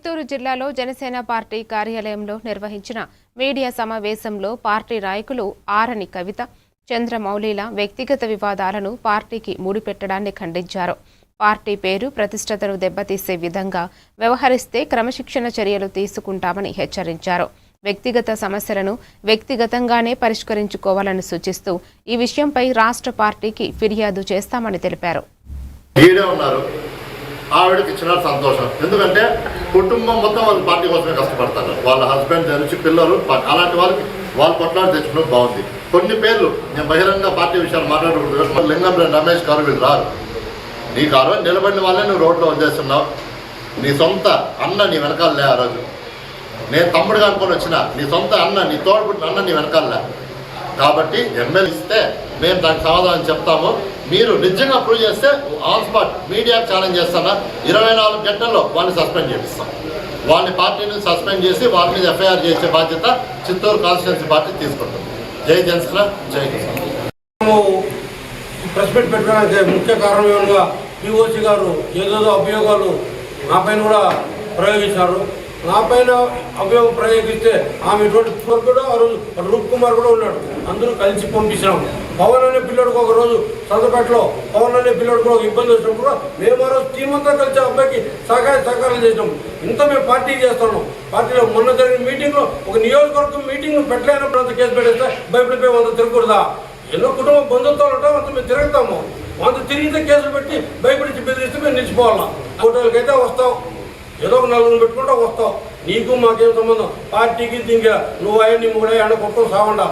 చిత్తూరు జిల్లాలో జనసేన పార్టీ కార్యాలయంలో నిర్వహించిన మీడియా సమావేశంలో పార్టీ నాయకులు ఆరని కవిత, చంద్రమౌళిల వ్యక్తిగత వివాదాలను పార్టీకి ముడిపెట్టడాన్ని ఖండించారు. పార్టీ పేరు ప్రతిష్టతను దెబ్బతీసే విధంగా వ్యవహరిస్తే క్రమశిక్షణ చర్యలు తీసుకుంటామని హెచ్చరించారు. వ్యక్తిగత సమస్యలను వ్యక్తిగతంగానే పరిష్కరించుకోవాలని సూచిస్తూ ఈ విషయంపై రాష్ట్ర పార్టీకి ఫిర్యాదు చేస్తామని తెలిపారు. ఆవిడకి ఇచ్చిన సంతోషం, ఎందుకంటే కుటుంబం మొత్తం వాళ్ళ పార్టీ కోసమే కష్టపడతారు. వాళ్ళ హస్బెండ్ నుంచి పిల్లలు, అలాంటి వాళ్ళకి వాళ్ళు కొట్లాడి తెచ్చుకుని బాగుంది. కొన్ని పేర్లు నేను బహిరంగ పార్టీ విషయాలు మాట్లాడకూడదు. లింగం రమేష్ గారు వీళ్ళు రారు. నీకు ఆ రోజు నిలబడిన వాళ్ళే నువ్వు రోడ్లో వదిలేస్తున్నావు. నీ సొంత అన్న నీ వెనకాలలే. ఆ రోజు నేను తమ్ముడుగా అనుకొని వచ్చిన నీ సొంత అన్న, నీ తోడుపుట్టిన అన్న నీ వెనకాలలే. కాబట్టి ఎమ్మెల్యే ఇస్తే మేము దానికి సమాధానం చెప్తాము. మీరు నిజంగా ప్రూవ్ చేస్తే ఆన్ స్పాట్ మీడియా ఛాలెంజ్ చేస్తానా 24 గంటల్లో వాళ్ళని సస్పెండ్ చేపిస్తాం. వాళ్ళని పార్టీని సస్పెండ్ చేసి వాళ్ళ మీద ఎఫ్ఐఆర్ చేసే బాధ్యత చిత్తూరు కాన్స్టిట్యున్సీ పార్టీ తీసుకుంటుంది. జై జనసేన, జై కిసాన్. ప్రెస్ మీట్ పెట్టడానికి ముఖ్య కారణం ఏమనగా పిఓసి గారు ఏదేదో అభియోగాలు నా పైన కూడా ప్రయోగించారు. నా పైన అభియోగం ప్రయోగిస్తే ఆమె కూడా ఆ రోజు రూప్ కుమార్ కూడా ఉన్నాడు. అందరూ కలిసి పంపించినాము. పవన్ అనే పిల్లడికి ఒక రోజు సంతపేటలో పవన్ అనే పిల్లడికి ఒక ఇబ్బంది వచ్చినప్పుడు కూడా మేము ఆ రోజు టీం అంతా కలిసి అబ్బాయికి సహకారం చేసినాము. ఇంత మేము పార్టీ చేస్తున్నాం. పార్టీలో మొన్న జరిగిన మీటింగ్లో ఒక నియోజకవర్గం మీటింగ్ పెట్టలేనప్పుడు అంత కేసు పెట్టేస్తే భయపడిపోయి అంత తిరగకూడదా? ఎన్నో కుటుంబ బంధుత్వాలు ఉంటాం, అంత మేము తిరుగుతాము. అంత తిరిగితే కేసులు పెట్టి భయపడి బెదిరిస్తే మేము నిలిచిపోవాలా. హోటల్కైతే వస్తాం, ఏదో ఒక నలుగురు పెట్టుకుంటా వస్తావు. నీకు మాకేం సంబంధం? పార్టీకి దీనికి నువ్వు అయ్యా నీ కూడా ఎండ కొట్టడం సాగండా.